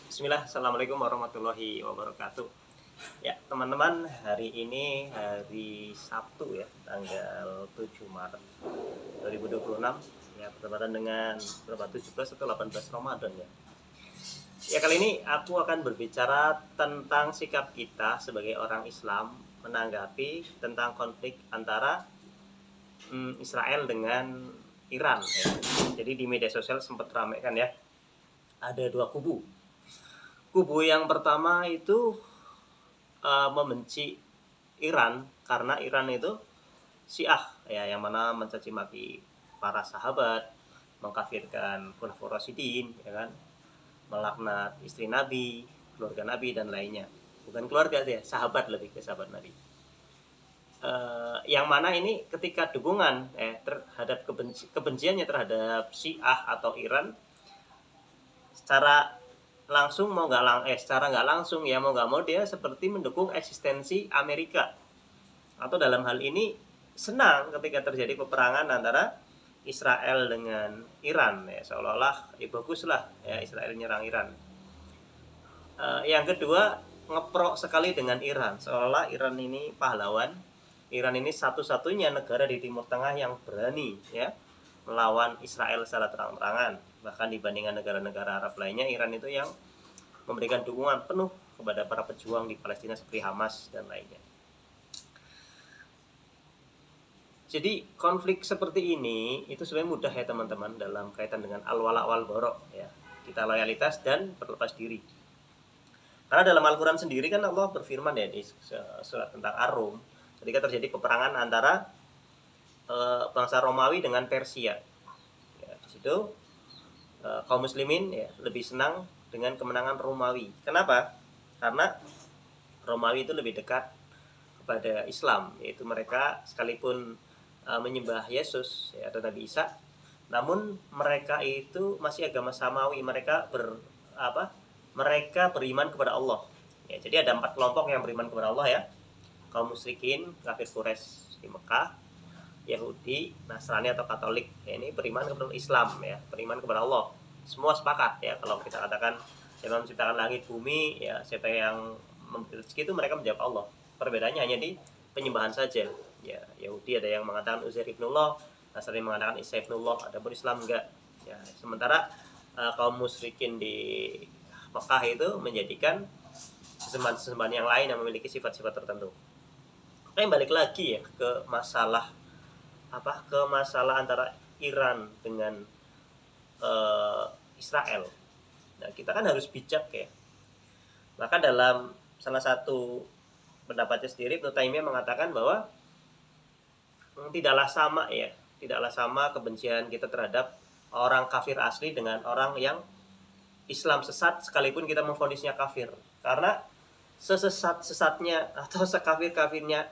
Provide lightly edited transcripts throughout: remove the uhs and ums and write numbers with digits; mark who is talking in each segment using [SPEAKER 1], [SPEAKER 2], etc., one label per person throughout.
[SPEAKER 1] Bismillah, Assalamualaikum warahmatullahi wabarakatuh. Ya, teman-teman, hari ini hari Sabtu ya, tanggal 7 Maret 2026. Ya, bertepatan dengan berapa 17 atau 18 Ramadan ya. Ya, kali ini aku akan berbicara tentang sikap kita sebagai orang Islam menanggapi tentang konflik antara Israel dengan Iran ya. Jadi di media sosial sempat ramai kan ya. Ada dua kubu. Kubu yang pertama itu membenci Iran karena Iran itu Syiah ya, yang mana mencaci maki para sahabat, mengkafirkan Khulafaur Rasyidin ya kan, melaknat istri Nabi, keluarga Nabi dan lainnya. Bukan keluarga ya, sahabat, lebih ke sahabat Nabi. Yang mana ini ketika dukungan terhadap kebenciannya terhadap Syiah atau Iran secara langsung mau secara nggak langsung ya, mau nggak mau dia seperti mendukung eksistensi Amerika, atau dalam hal ini senang ketika terjadi peperangan antara Israel dengan Iran ya, seolah-olah ya baguslah ya Israel nyerang Iran. Yang kedua, ngeprok sekali dengan Iran, seolah Iran ini pahlawan. Iran ini satu-satunya negara di Timur Tengah yang berani ya melawan Israel secara terang-terangan. Bahkan dibandingkan negara-negara Arab lainnya, Iran itu yang memberikan dukungan penuh kepada para pejuang di Palestina seperti Hamas dan lainnya. Jadi konflik seperti ini itu sebenarnya mudah ya teman-teman, dalam kaitan dengan al-wala wal bara ya. Kita loyalitas dan berlepas diri. Karena dalam Al-Qur'an sendiri kan Allah berfirman ya di surat tentang Ar-Rum, ketika terjadi peperangan antara bangsa Romawi dengan Persia. Ya, di situ kaum muslimin ya lebih senang dengan kemenangan Romawi. Kenapa? Karena Romawi itu lebih dekat kepada Islam, yaitu mereka sekalipun menyembah Yesus ya, atau Nabi Isa, namun mereka itu masih agama samawi. Mereka beriman kepada Allah ya. Jadi ada 4 kelompok yang beriman kepada Allah ya: kaum musyrikin, kafir Quraisy di Mekah, Yahudi, Nasrani atau Katolik ya, ini beriman kepada Islam ya, beriman kepada Allah. Semua sepakat ya, kalau kita katakan siapa menciptakan langit bumi ya, siapa yang memberi rezeki, itu mereka menjawab Allah. Perbedaannya hanya di penyembahan saja ya. Yahudi ada yang mengatakan Uzair ibnullah, Nasrani mengatakan Isa ibnullah, adapun Islam enggak ya. Sementara kaum musyrikin di Mekah itu menjadikan sesembahan yang lain yang memiliki sifat-sifat tertentu. Oke, balik lagi ya ke masalah antara Iran dengan Israel. Nah, kita kan harus bijak ya. Maka dalam salah satu pendapatnya sendiri, Ibnu Taimiyah mengatakan bahwa tidaklah sama kebencian kita terhadap orang kafir asli dengan orang yang Islam sesat, sekalipun kita memvonisnya kafir. Karena sesat-sesatnya atau sekafir-kafirnya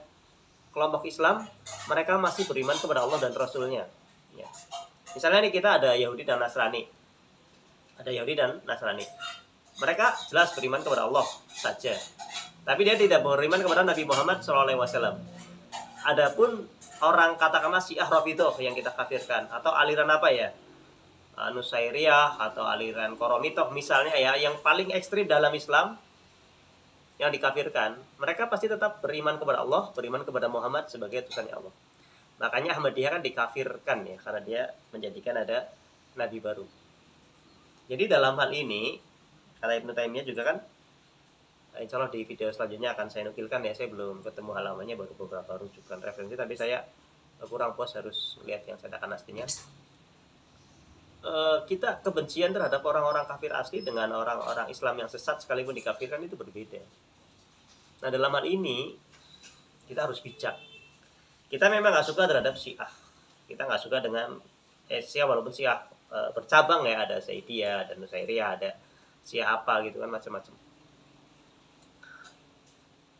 [SPEAKER 1] kelompok Islam, mereka masih beriman kepada Allah dan Rasulnya ya. Misalnya nih, kita ada Yahudi dan Nasrani. Mereka jelas beriman kepada Allah saja, tapi dia tidak beriman kepada Nabi Muhammad SAW. Adapun orang katakanlah Syiah Rafidhah yang kita kafirkan, atau aliran apa ya, Nusairiyah atau aliran Koromitoh misalnya ya, yang paling ekstrim dalam Islam yang dikafirkan, mereka pasti tetap beriman kepada Allah, beriman kepada Muhammad sebagai utusannya Allah. Makanya Ahmadiyah kan dikafirkan ya, karena dia menjadikan ada nabi baru. Jadi dalam hal ini, kata Ibnu Taimiyah juga kan, insya Allah di video selanjutnya akan saya nukilkan ya, saya belum ketemu halamannya, baru beberapa rujukan referensi, tapi saya kurang puas harus lihat yang cetakan aslinya. Kita kebencian terhadap orang-orang kafir asli dengan orang-orang Islam yang sesat sekalipun dikafirkan itu berbeda. Nah, dalam hal ini kita harus bijak. Kita memang nggak suka terhadap Syiah, kita nggak suka dengan Syiah, walaupun Syiah bercabang ya, ada Zaidiyah, ada Nusairiyah, ada Syiah apa gitu kan, macam-macam.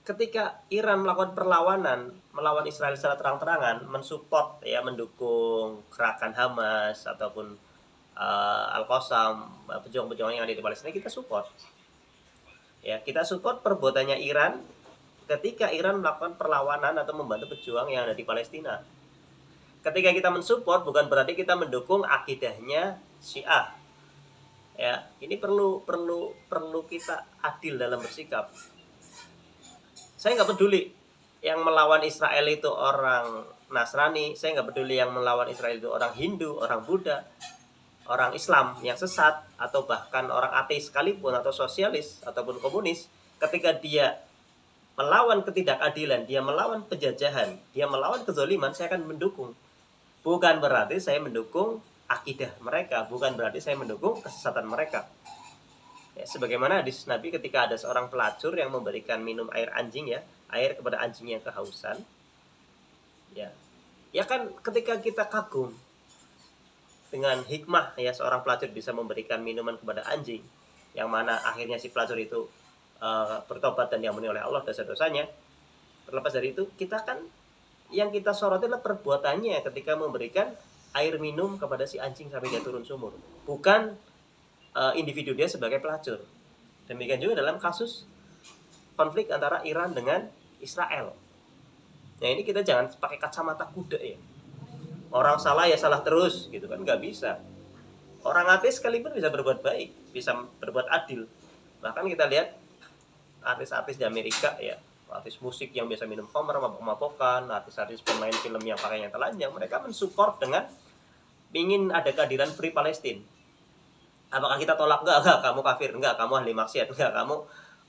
[SPEAKER 1] Ketika Iran melakukan perlawanan melawan Israel secara terang-terangan, mensupport ya, mendukung gerakan Hamas ataupun Al-Qassam, pejuang-pejuang yang ada di Palestina, kita support ya. Kita support perbuatannya Iran ketika Iran melakukan perlawanan atau membantu pejuang yang ada di Palestina. Ketika kita mensupport, bukan berarti kita mendukung akidahnya Syiah ya. Ini perlu untuk kita adil dalam bersikap. Saya nggak peduli yang melawan Israel itu orang Nasrani, saya nggak peduli yang melawan Israel itu orang Hindu, orang Buddha, orang Islam yang sesat, atau bahkan orang ateis sekalipun, atau sosialis, ataupun komunis. Ketika dia melawan ketidakadilan, dia melawan penjajahan, dia melawan kezaliman, saya akan mendukung. Bukan berarti saya mendukung akidah mereka, bukan berarti saya mendukung kesesatan mereka. Ya, sebagaimana hadis Nabi ketika ada seorang pelacur yang memberikan minum air anjing, ya, air kepada anjing yang kehausan. Ya kan, ketika kita kagum dengan hikmah ya seorang pelacur bisa memberikan minuman kepada anjing, yang mana akhirnya si pelacur itu bertobat dan diampuni oleh Allah dosa-dosanya. Terlepas dari itu, kita kan yang kita soroti adalah perbuatannya ketika memberikan air minum kepada si anjing sampai dia turun sumur, bukan individu dia sebagai pelacur. Demikian juga dalam kasus konflik antara Iran dengan Israel. Nah, ini kita jangan pakai kacamata kuda ya. Orang salah ya salah terus gitu kan, nggak bisa. Orang ateis sekalipun bisa berbuat baik, bisa berbuat adil. Bahkan kita lihat artis-artis di Amerika ya, artis musik yang biasa minum khamr, mabok-mabokan, artis-artis pemain film yang pakainya telanjang, mereka mensupport dengan ingin ada kehadiran Free Palestine. Apakah kita tolak? Enggak, kamu kafir, enggak, kamu ahli maksiat, enggak,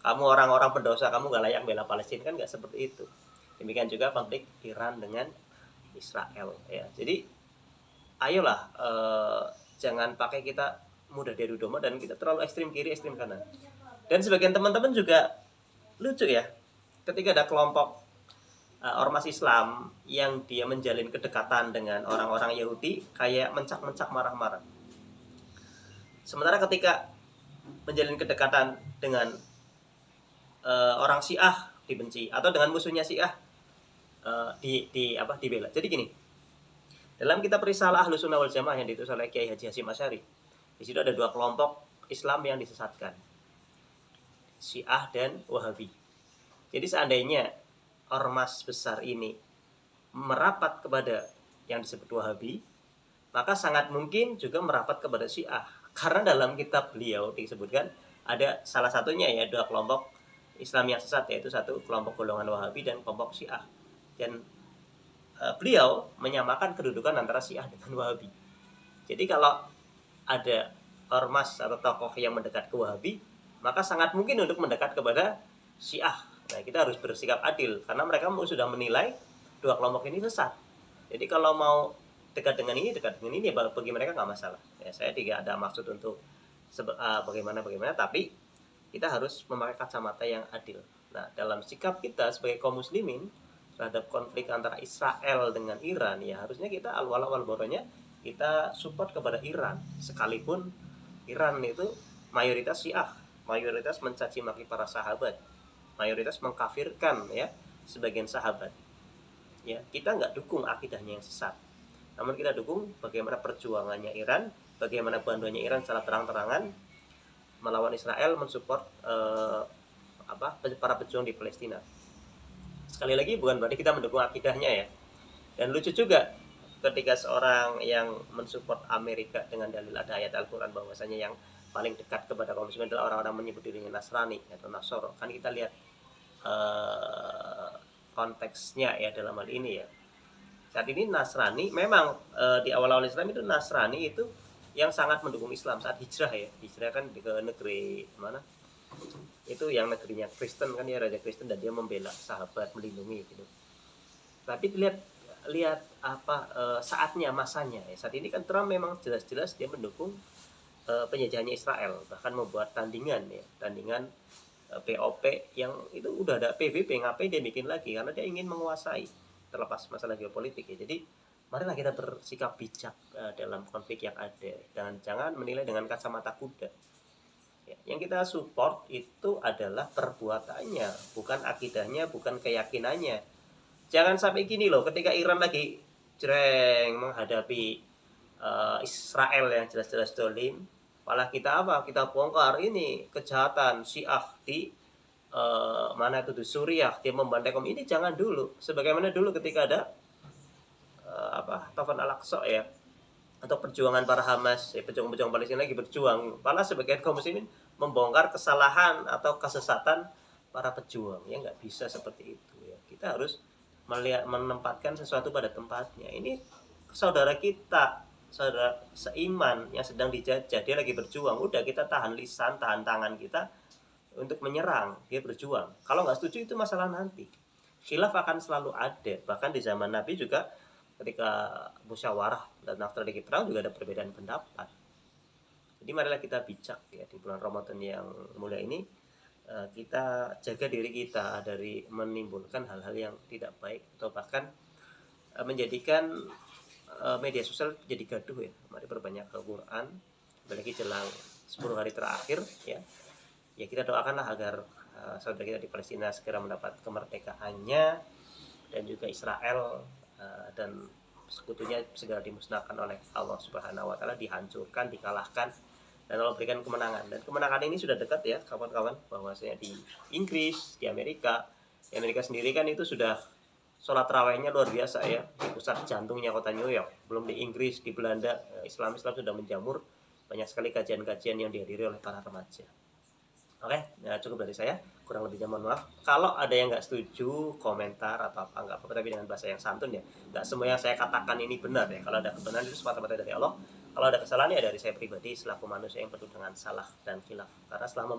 [SPEAKER 1] kamu orang-orang pendosa, kamu enggak layak bela Palestina, kan enggak seperti itu. Demikian juga konflik Iran dengan Israel ya. Jadi ayolah jangan pakai kita mudah diadu domba dan kita terlalu ekstrim kiri, ekstrim kanan. Dan sebagian teman-teman juga lucu ya, ketika ada kelompok ormas Islam yang dia menjalin kedekatan dengan orang-orang Yahudi, kayak mencak-mencak marah-marah. Sementara ketika menjalin kedekatan dengan orang Syiah dibenci, atau dengan musuhnya Syiah dibela. Jadi gini, dalam kitab Risalah Ahlus Sunnah wal Jamaah yang ditulis oleh Kiai Haji Hasyim Asy'ari, di situ ada dua kelompok Islam yang disesatkan, Syiah dan Wahabi. Jadi seandainya ormas besar ini merapat kepada yang disebut Wahabi, maka sangat mungkin juga merapat kepada Syiah. Karena dalam kitab beliau disebutkan ada salah satunya ya dua kelompok Islam yang sesat, yaitu satu kelompok golongan Wahabi dan kelompok Syiah. Dan beliau menyamakan kedudukan antara Syiah dengan Wahabi. Jadi kalau ada ormas atau tokoh yang mendekat ke Wahabi, maka sangat mungkin untuk mendekat kepada Syiah. Nah, kita harus bersikap adil karena mereka sudah menilai dua kelompok ini sesat. Jadi kalau mau dekat dengan ini, bagi mereka nggak masalah. Ya, saya tidak ada maksud untuk bagaimana, tapi kita harus memakai kacamata yang adil. Nah, dalam sikap kita sebagai kaum muslimin terhadap konflik antara Israel dengan Iran, ya harusnya kita al-wala wal baranya kita support kepada Iran, sekalipun Iran itu mayoritas Syiah, mayoritas mencaci maki para sahabat, mayoritas mengkafirkan ya sebagian sahabat. Ya, kita nggak dukung akidahnya yang sesat, namun kita dukung bagaimana perjuangannya Iran, bagaimana bantuannya Iran secara terang-terangan melawan Israel, mensupport para pejuang di Palestina. Sekali lagi bukan berarti kita mendukung akidahnya ya. Dan lucu juga ketika seorang yang mensupport Amerika dengan dalil ada ayat Al-Quran bahwasanya yang paling dekat kepada kaum muslimin adalah orang-orang menyebut dirinya Nasrani atau Nasoro. Kan kita lihat konteksnya ya dalam hal ini ya. Saat ini Nasrani memang di awal-awal Islam itu Nasrani itu yang sangat mendukung Islam saat hijrah ya. Hijrah kan ke negeri mana? Itu yang negerinya Kristen kan ya, raja Kristen, dan dia membela sahabat, melindungi gitu. Tapi lihat saatnya, masanya ya. Saat ini kan Trump memang jelas-jelas dia mendukung penjajahannya Israel, bahkan membuat tandingan POP yang itu udah ada PBB, ngapain dia bikin lagi, karena dia ingin menguasai, terlepas masalah geopolitik ya. Jadi marilah kita bersikap bijak dalam konflik yang ada, dan jangan menilai dengan kacamata kuda. Ya, yang kita support itu adalah perbuatannya, bukan akidahnya, bukan keyakinannya. Jangan sampai gini loh, ketika Iran lagi jreng menghadapi Israel yang jelas-jelas dolim, malah kita kita bongkar ini kejahatan Syiah di mana itu di Suriah, dia membantai kaum ini. Jangan dulu, sebagaimana dulu ketika ada Taufan Al-Aqsa ya, atau perjuangan para Hamas ya, pejuang-pejuang Palestina lagi berjuang, malah sebagian kaum muslimin membongkar kesalahan atau kesesatan para pejuang. Ya nggak bisa seperti itu ya. Kita harus melihat, menempatkan sesuatu pada tempatnya. Ini saudara kita, saudara seiman yang sedang dijajah, dia lagi berjuang, udah kita tahan lisan, tahan tangan kita untuk menyerang, dia berjuang. Kalau nggak setuju itu masalah nanti. Khilaf akan selalu ada. Bahkan di zaman Nabi juga ketika musyawarah dan strategi perang juga ada perbedaan pendapat. Jadi marilah kita bijak ya di bulan Ramadan yang mulia ini, kita jaga diri kita dari menimbulkan hal-hal yang tidak baik atau bahkan menjadikan media sosial jadi gaduh ya. Mari perbanyak Al-Quran, apalagi jelang 10 hari terakhir ya. Ya kita doakanlah agar saudara kita di Palestina segera mendapat kemerdekaannya, dan juga Israel dan sekutunya segera dimusnahkan oleh Allah Subhanahu wa taala, dihancurkan, dikalahkan, dan Allah berikan kemenangan. Dan kemenangan ini sudah dekat ya kawan-kawan, bahwasanya di Inggris, di Amerika sendiri kan itu sudah sholat tarawihnya luar biasa ya, di pusat jantungnya kota New York. Belum di Inggris, di Belanda, Islam sudah menjamur, banyak sekali kajian-kajian yang dihadiri oleh para remaja. Oke, ya cukup dari saya. Kurang lebihnya mohon maaf. Kalau ada yang nggak setuju, komentar atau apa, nggak apa-apa, tapi dengan bahasa yang santun ya. Nggak semua yang saya katakan ini benar ya. Kalau ada kebenaran itu semata-mata dari Allah. Kalau ada kesalahan ya dari saya pribadi selaku manusia yang penuh dengan salah dan khilaf. Karena selama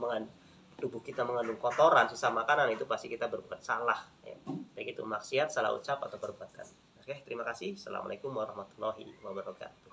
[SPEAKER 1] tubuh kita mengandung kotoran, sisa makanan, itu pasti kita berbuat salah. Ya. Baik itu maksiat, salah ucap atau perbuatan. Oke, terima kasih. Assalamualaikum warahmatullahi wabarakatuh.